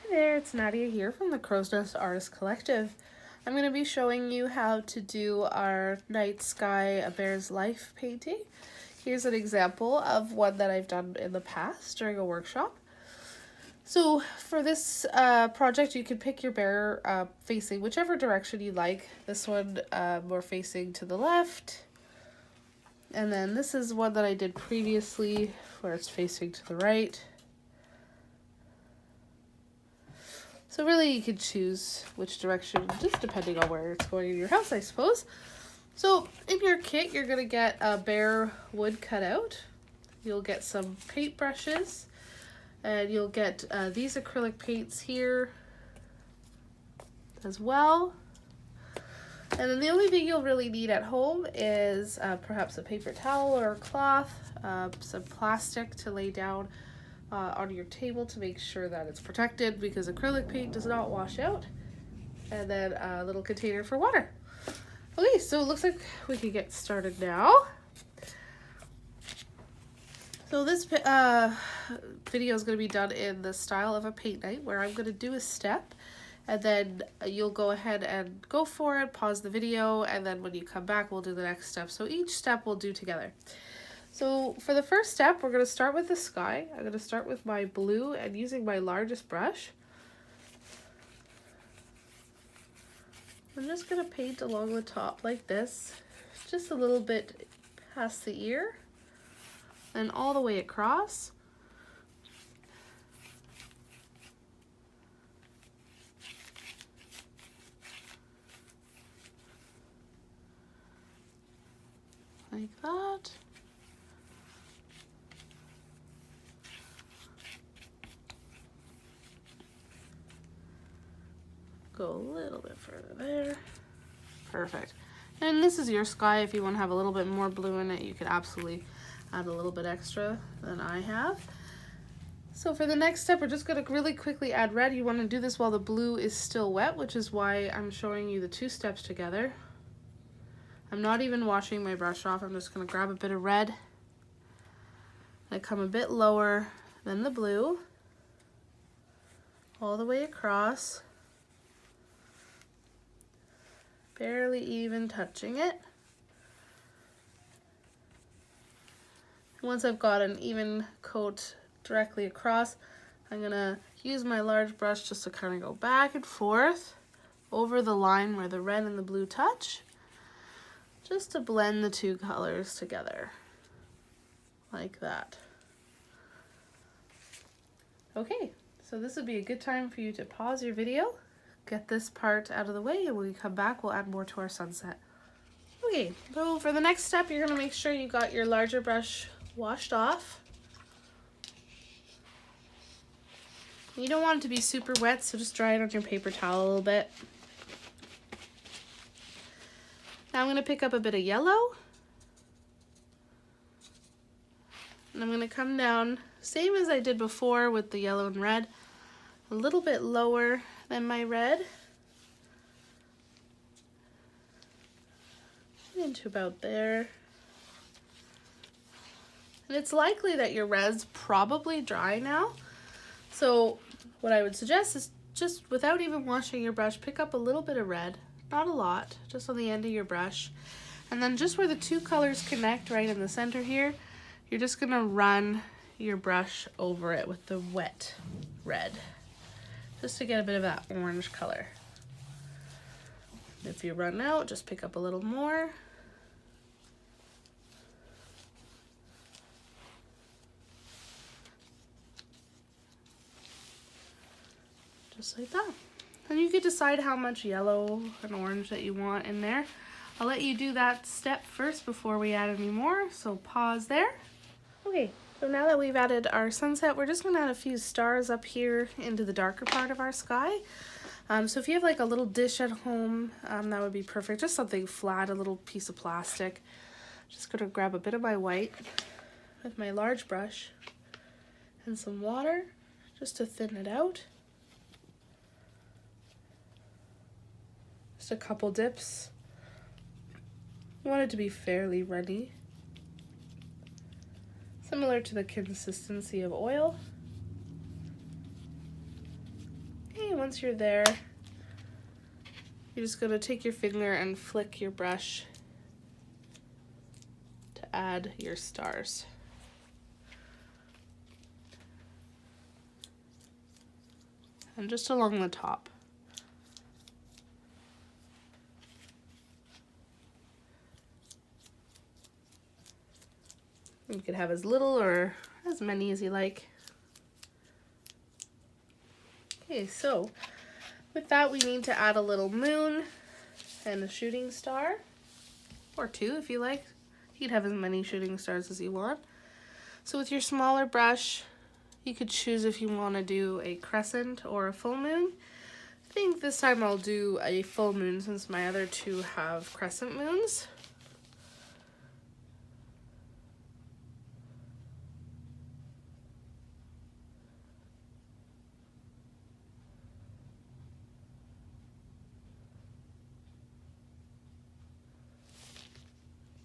Hey there, it's Nadia here from the Crow's Nest Artist Collective. I'm going to be showing you how to do our Night Sky A Bear's Life painting. Here's an example of one that I've done in the past during a workshop. So for this project, you can pick your bear facing whichever direction you like. This one more facing to the left. And then this is one that I did previously where it's facing to the right. So really you can choose which direction, just depending on where it's going in your house, I suppose. So in your kit, you're going to get a bear wood cut out. You'll get some paint brushes, and you'll get these acrylic paints here as well. And then the only thing you'll really need at home is perhaps a paper towel or a cloth, some plastic to lay down on your table to make sure that it's protected because acrylic paint does not wash out, and then a little container for water. Okay, so it looks like we can get started now. So this video is going to be done in the style of a paint night where I'm going to do a step and then you'll go ahead and go for it, pause the video, and then when you come back we'll do the next step. So each step we'll do together. So for the first step, we're going to start with the sky. I'm going to start with my blue and using my largest brush. I'm just going to paint along the top like this, just a little bit past the ear and all the way across. Like that. Go a little bit further there. Perfect. And this is your sky. If you want to have a little bit more blue in it, you could absolutely add a little bit extra than I have. So for the next step, we're just going to really quickly add red. You want to do this while the blue is still wet, which is why I'm showing you the two steps together. I'm not even washing my brush off. I'm just going to grab a bit of red. I come a bit lower than the blue, all the way across. Barely even touching it. Once I've got an even coat directly across, I'm gonna use my large brush just to kind of go back and forth over the line where the red and the blue touch, just to blend the two colors together, like that. Okay, so this would be a good time for you to pause your video, get this part out of the way, and when we come back we'll add more to our sunset. Okay, so for the next step you're going to make sure you got your larger brush washed off. You don't want it to be super wet, so just dry it on your paper towel a little bit. Now I'm going to pick up a bit of yellow, and I'm going to come down same as I did before with the yellow and red, a little bit lower than my red, into about there. And it's likely that your red's probably dry now, so what I would suggest is just without even washing your brush, pick up a little bit of red, not a lot, just on the end of your brush, and then just where the two colors connect right in the center here, you're just gonna run your brush over it with the wet red, just to get a bit of that orange color. If you run out, just pick up a little more. Just like that. And you could decide how much yellow and orange that you want in there. I'll let you do that step first before we add any more, so pause there. Okay, so now that we've added our sunset, we're just gonna add a few stars up here into the darker part of our sky. So if you have like a little dish at home, that would be perfect. Just something flat, a little piece of plastic. Just gonna grab a bit of my white with my large brush and some water just to thin it out. Just a couple dips. You want it to be fairly runny, similar to the consistency of oil. once you're there, you're just going to take your finger and flick your brush to add your stars. And just along the top. You could have as little or as many as you like. Okay, so with that we need to add a little moon and a shooting star, or two if you like. You could have as many shooting stars as you want. So with your smaller brush, you could choose if you want to do a crescent or a full moon. I think this time I'll do a full moon since my other two have crescent moons.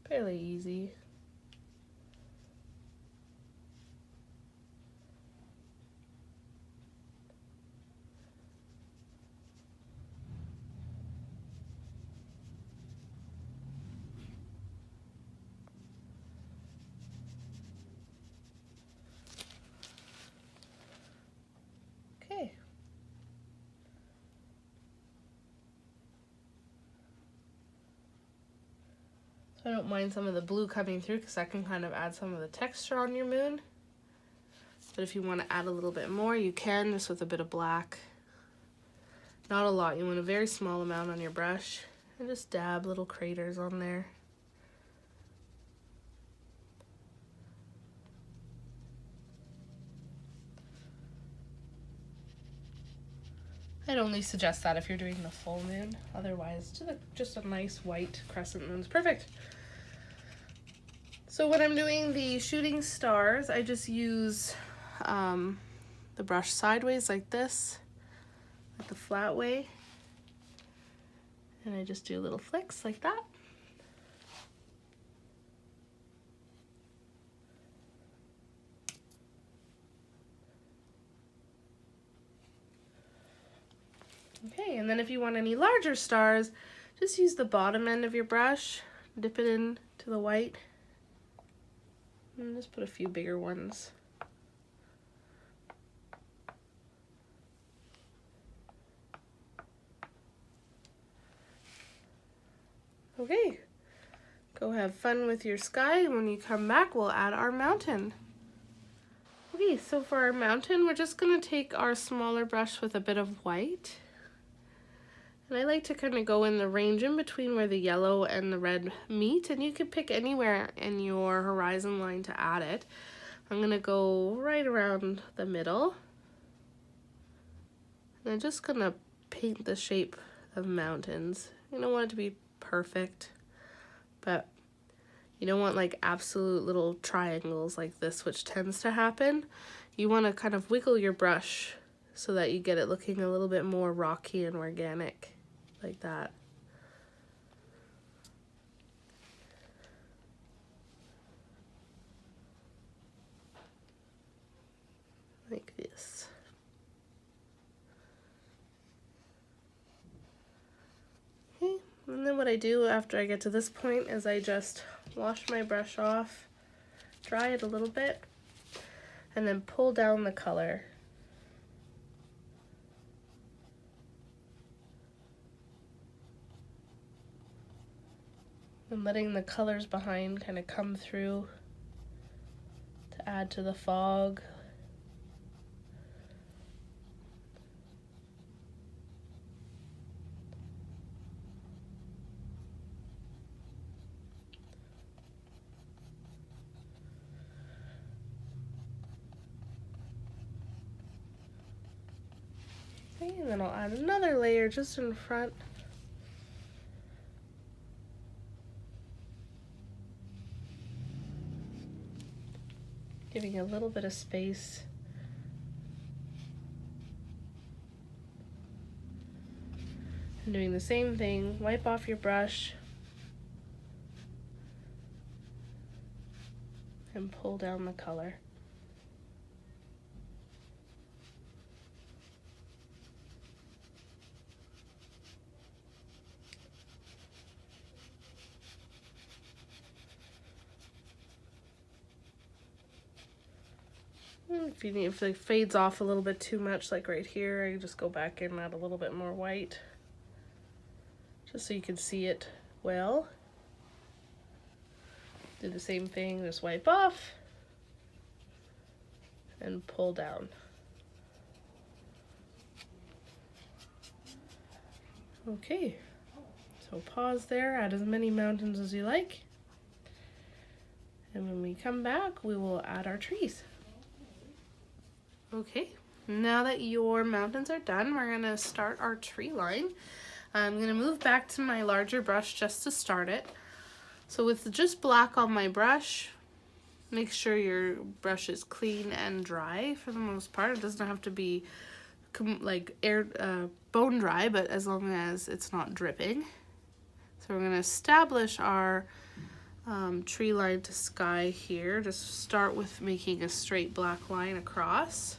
Fairly easy. Okay. So I don't mind some of the blue coming through because that can kind of add some of the texture on your moon. But if you want to add a little bit more, you can, just with a bit of black. Not a lot, you want a very small amount on your brush, and just dab little craters on there. I'd only suggest that if you're doing the full moon. Otherwise, just a nice white crescent moon is perfect. So when I'm doing the shooting stars, I just use the brush sideways like this, like the flat way. And I just do little flicks like that. Okay, and then if you want any larger stars, just use the bottom end of your brush, dip it into the white, and just put a few bigger ones. Okay, go have fun with your sky. When you come back, we'll add our mountain. Okay, so for our mountain, we're just gonna take our smaller brush with a bit of white. And I like to kind of go in the range in between where the yellow and the red meet, and you can pick anywhere in your horizon line to add it. I'm gonna go right around the middle. And I'm just gonna paint the shape of mountains. You don't want it to be perfect, but you don't want like absolute little triangles like this, which tends to happen. You want to kind of wiggle your brush so that you get it looking a little bit more rocky and organic, like that. Like this. Okay, and then what I do after I get to this point is I just wash my brush off, dry it a little bit, and then pull down the color. And letting the colors behind kind of come through to add to the fog. Okay, and then I'll add another layer just in front. Giving a little bit of space. And doing the same thing, wipe off your brush and pull down the color. . If it fades off a little bit too much, like right here, I just go back in and add a little bit more white, just so you can see it well. Do the same thing, just wipe off and pull down. Okay, so pause there, add as many mountains as you like. And when we come back, we will add our trees. Okay, now that your mountains are done, we're gonna start our tree line. I'm gonna move back to my larger brush just to start it. So with just black on my brush, make sure your brush is clean and dry for the most part. It doesn't have to be like bone dry, but as long as it's not dripping. So we're gonna establish our tree line to sky here. Just start with making a straight black line across.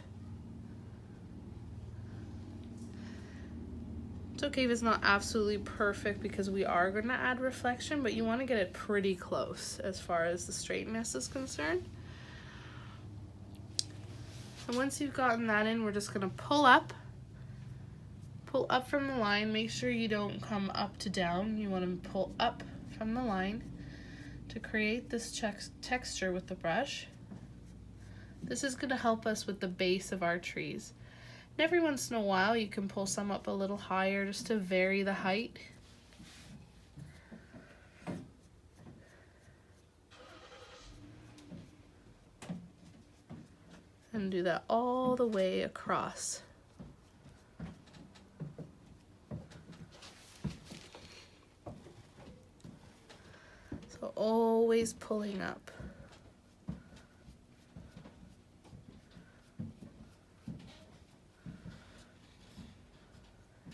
It's okay if it's not absolutely perfect because we are going to add reflection, but you want to get it pretty close as far as the straightness is concerned. And once you've gotten that in, we're just going to pull up from the line. Make sure you don't come up to down. You want to pull up from the line to create this texture with the brush. This is going to help us with the base of our trees. And every once in a while you can pull some up a little higher just to vary the height. And do that all the way across. So always pulling up.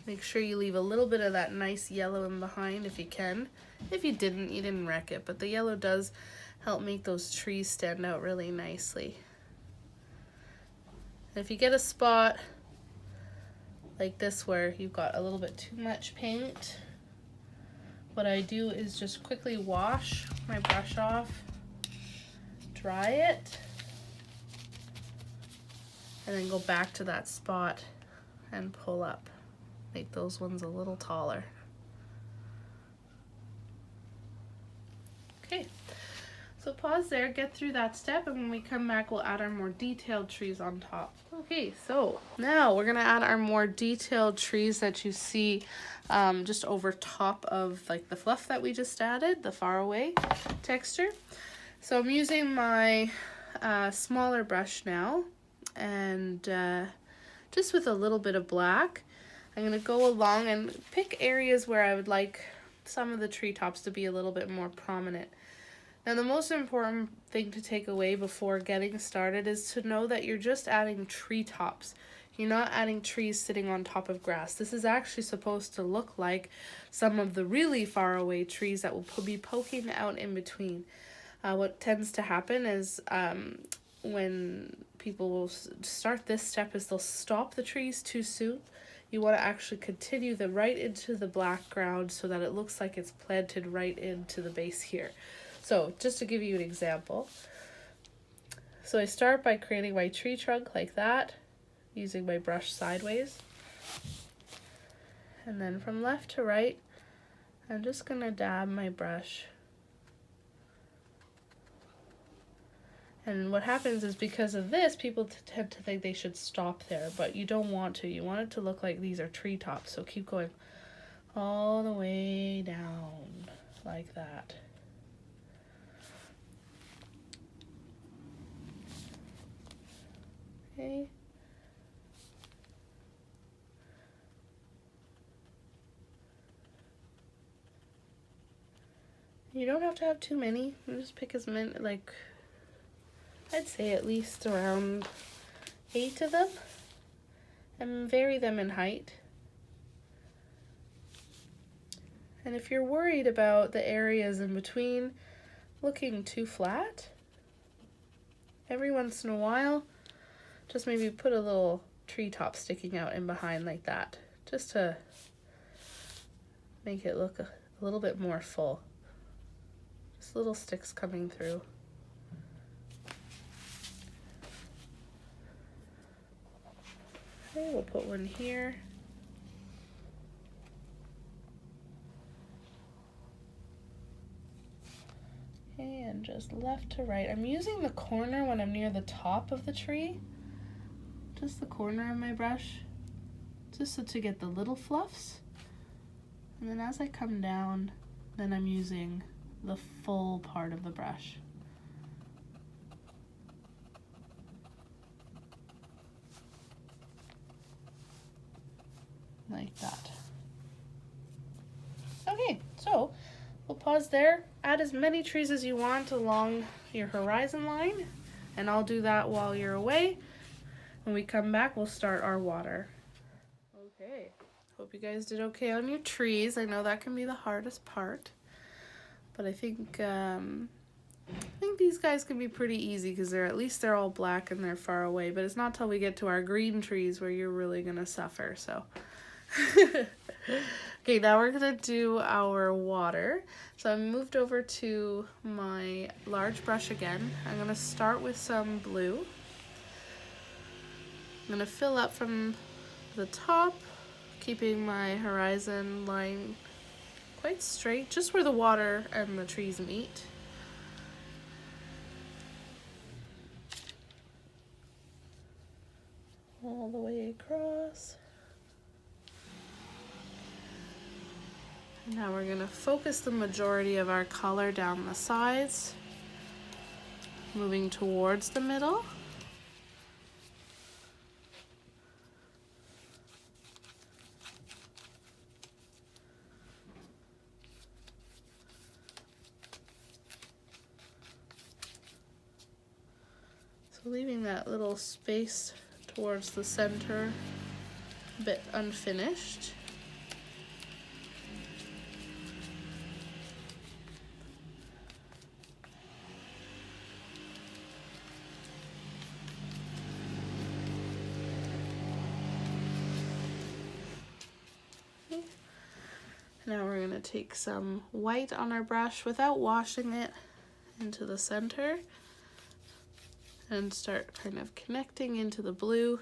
Make sure you leave a little bit of that nice yellow in behind if you can. If you didn't, you didn't wreck it, but the yellow does help make those trees stand out really nicely. And if you get a spot like this where you've got a little bit too much paint, what I do is just quickly wash my brush off, dry it, and then go back to that spot and pull up. Make those ones a little taller. Okay, so pause there, get through that step, and when we come back, we'll add our more detailed trees on top. Okay, so now we're gonna add our more detailed trees that you see just over top of like the fluff that we just added, the far away texture. So I'm using my smaller brush now, and just with a little bit of black, I'm going to go along and pick areas where I would like some of the treetops to be a little bit more prominent. Now the most important thing to take away before getting started is to know that you're just adding treetops. You're not adding trees sitting on top of grass. This is actually supposed to look like some of the really far away trees that will be poking out in between. What tends to happen is when people will start this step is they'll stop the trees too soon. You want to actually continue them right into the black ground so that it looks like it's planted right into the base here. So just to give you an example. So I start by creating my tree trunk like that, using my brush sideways. And then from left to right, I'm just going to dab my brush. And what happens is because of this, people tend to think they should stop there, but you don't want to. You want it to look like these are treetops, so keep going all the way down like that. Okay. You don't have to have too many. You just pick as many, like, I'd say at least around 8 of them, and vary them in height. And if you're worried about the areas in between looking too flat, every once in a while, just maybe put a little treetop sticking out in behind like that, just to make it look a little bit more full. Just little sticks coming through. Okay, we'll put one here. Okay, and just left to right. I'm using the corner when I'm near the top of the tree. Just the corner of my brush. Just so to get the little fluffs. And then as I come down, then I'm using the full part of the brush. Like that. Okay, so we'll pause there. Add as many trees as you want along your horizon line, and I'll do that while you're away. When we come back, we'll start our water. Okay, hope you guys did okay on your trees. I know that can be the hardest part, but I think these guys can be pretty easy because at least they're all black and they're far away, but it's not till we get to our green trees where you're really gonna suffer, so. Okay, now we're gonna do our water. So I moved over to my large brush again. I'm gonna start with some blue. I'm gonna fill up from the top, keeping my horizon line quite straight, just where the water and the trees meet. All the way across. Now we're gonna focus the majority of our color down the sides, moving towards the middle. So leaving that little space towards the center a bit unfinished. Now we're going to take some white on our brush without washing it into the center and start kind of connecting into the blue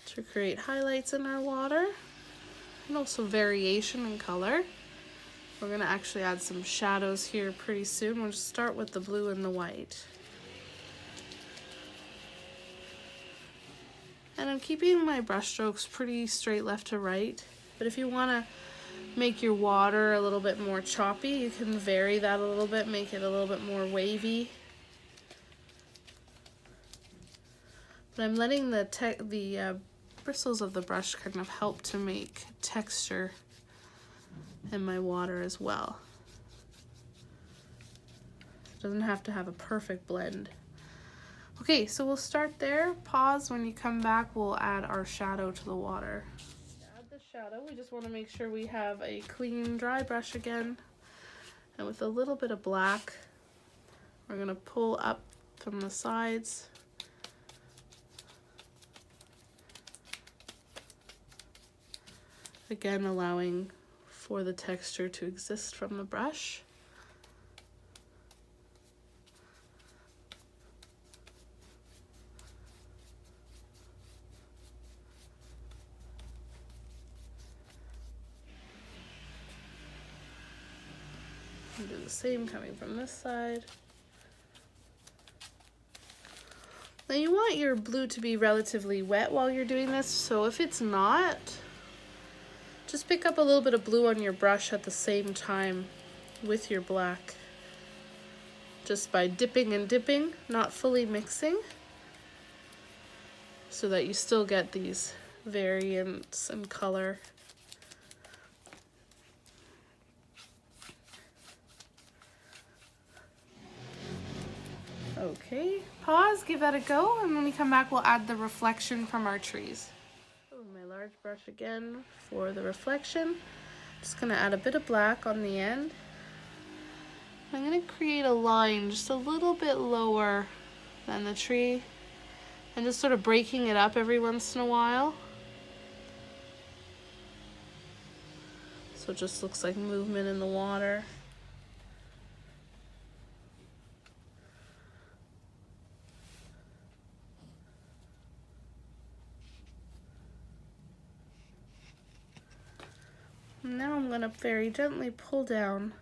to create highlights in our water and also variation in color. We're going to actually add some shadows here pretty soon. We'll just start with the blue and the white. And I'm keeping my brush strokes pretty straight left to right. But if you want to make your water a little bit more choppy, you can vary that a little bit, make it a little bit more wavy. But I'm letting the bristles of the brush kind of help to make texture in my water as well. It doesn't have to have a perfect blend. Okay, so we'll start there. Pause. When you come back, we'll add our shadow to the water. Shadow, we just want to make sure we have a clean dry brush again, and with a little bit of black we're going to pull up from the sides, again allowing for the texture to exist from the brush. And do the same coming from this side. Now you want your blue to be relatively wet while you're doing this, so if it's not, just pick up a little bit of blue on your brush at the same time with your black. Just by dipping and dipping, not fully mixing, so that you still get these variants in color. Okay, pause, give that a go, and when we come back we'll add the reflection from our trees. So with my large brush again for the reflection, just gonna add a bit of black on the end. I'm gonna create a line just a little bit lower than the tree and just sort of breaking it up every once in a while. So it just looks like movement in the water. Now I'm going to very gently pull down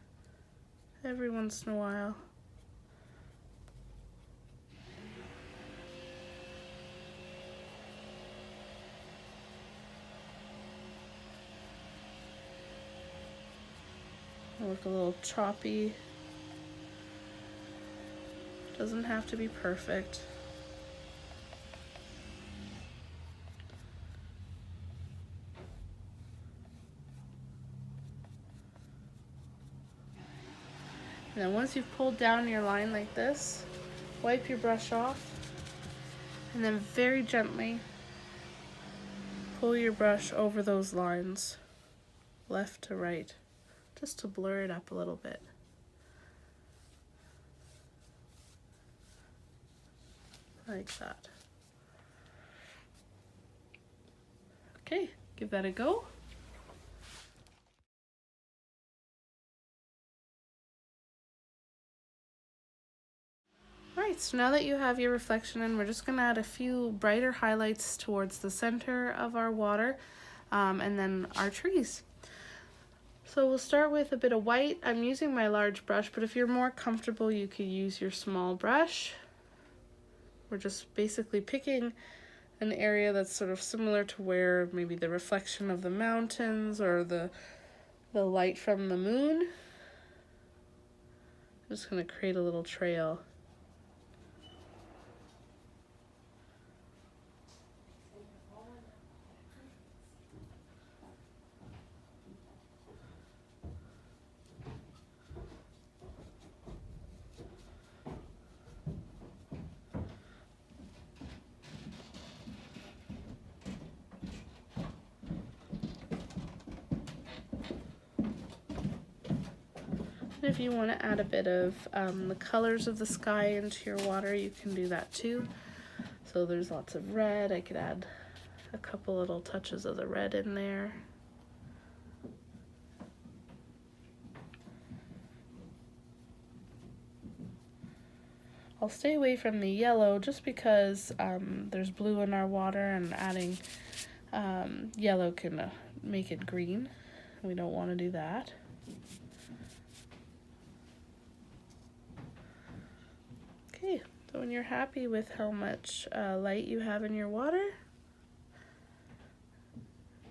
every once in a while. Look a little choppy. Doesn't have to be perfect. And then once you've pulled down your line like this, wipe your brush off and then very gently pull your brush over those lines, left to right, just to blur it up a little bit. Like that. Okay, give that a go. Alright, so now that you have your reflection in, we're just going to add a few brighter highlights towards the center of our water and then our trees. So we'll start with a bit of white. I'm using my large brush, but if you're more comfortable, you could use your small brush. We're just basically picking an area that's sort of similar to where maybe the reflection of the mountains or the light from the moon. I'm just going to create a little trail. If you want to add a bit of the colors of the sky into your water, you can do that too. So there's lots of red. I could add a couple little touches of the red in there. I'll stay away from the yellow just because there's blue in our water, and adding yellow can make it green. We don't want to do that. Okay, so when you're happy with how much light you have in your water,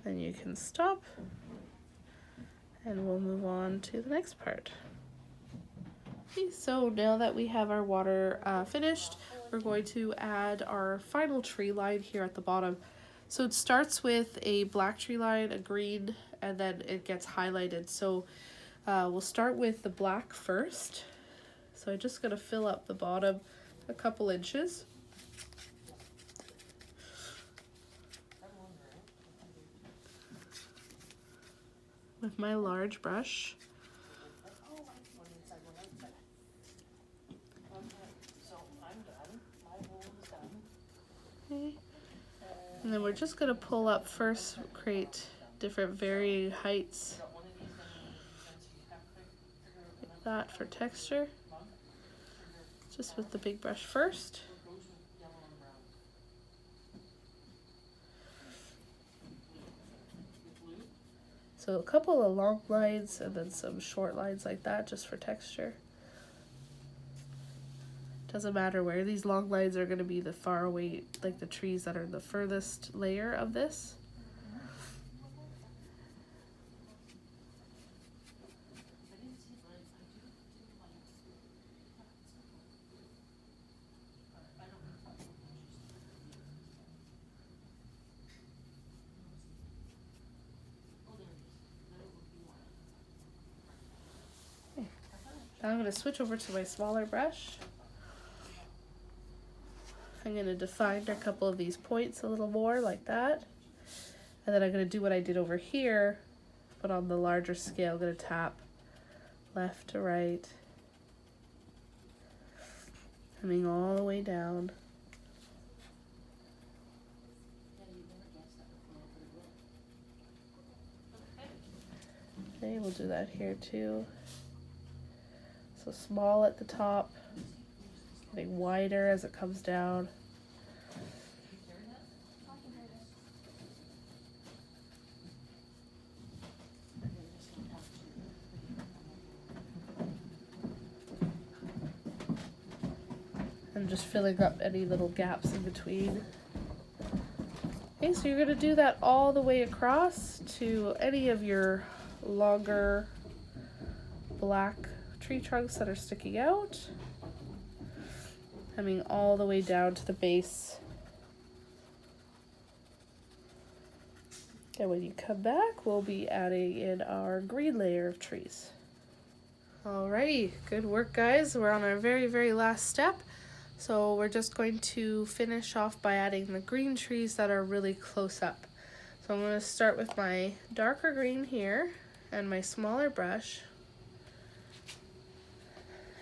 then you can stop and we'll move on to the next part. Okay, so now that we have our water finished, we're going to add our final tree line here at the bottom. So it starts with a black tree line, a green, and then it gets highlighted. So we'll start with the black first. So I'm just going to fill up the bottom a couple inches. With my large brush. Okay. And then we're just going to pull up first, create different varying heights. Like that for texture. Just with the big brush first. So a couple of long lines and then some short lines like that just for texture. Doesn't matter where these long lines are going to be the far away, like the trees that are the furthest layer of this. Now I'm going to switch over to my smaller brush. I'm going to define a couple of these points a little more like that. And then I'm going to do what I did over here, but on the larger scale. I'm going to tap left to right, coming all the way down. Okay, we'll do that here too. So small at the top, getting wider as it comes down. and just filling up any little gaps in between. Okay, so you're going to do that all the way across to any of your longer black tree trunks that are sticking out, coming all the way down to the base. And when you come back, we'll be adding in our green layer of trees. Alrighty, good work guys. We're on our very, very last step. So we're just going to finish off by adding the green trees that are really close up. So I'm going to start with my darker green here and my smaller brush.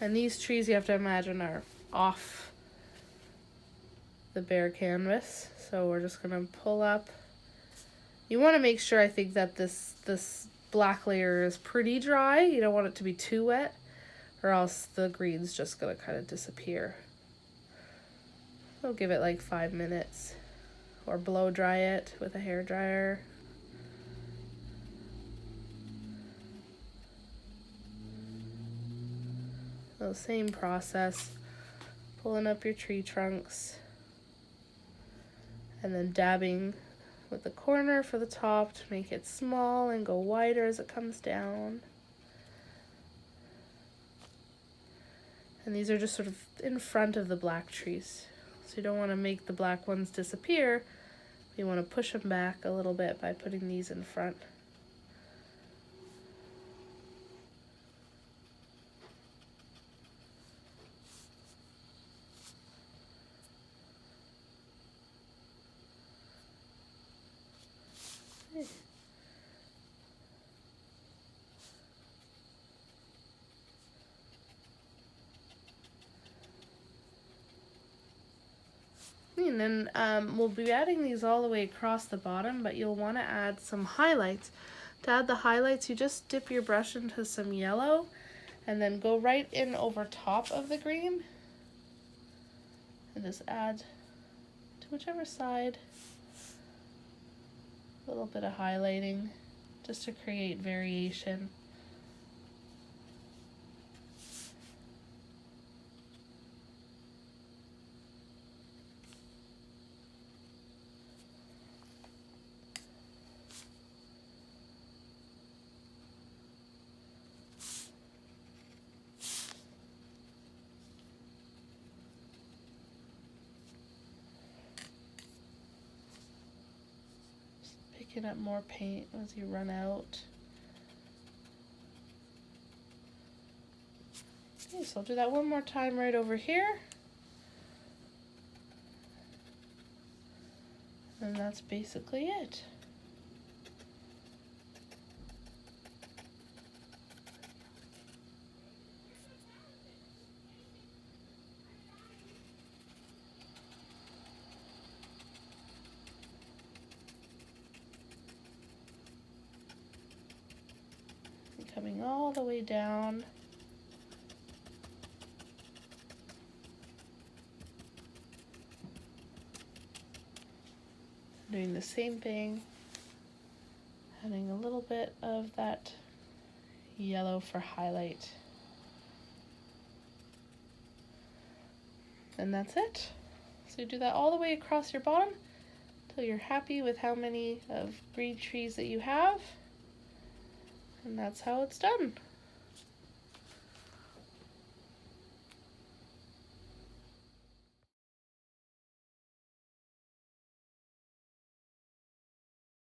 And these trees you have to imagine are off the bare canvas. So we're just going to pull up. You want to make sure, I think, that this black layer is pretty dry. You don't want it to be too wet, or else the green's just going to kind of disappear. So give it like 5 minutes, or blow dry it with a hair dryer. So same process, pulling up your tree trunks and then dabbing with the corner for the top to make it small and go wider as it comes down. And these are just sort of in front of the black trees. So you don't want to make the black ones disappear. You want to push them back a little bit by putting these in front. And then we'll be adding these all the way across the bottom, but you'll want to add some highlights. To add the highlights, you just dip your brush into some yellow and then go right in over top of the green and just add to whichever side a little bit of highlighting just to create variation. Picking up more paint as you run out. Okay, so I'll do that one more time right over here. And that's basically it. Coming all the way down. Doing the same thing, adding a little bit of that yellow for highlight. And that's it. So you do that all the way across your bottom until you're happy with how many of green trees that you have. And that's how it's done.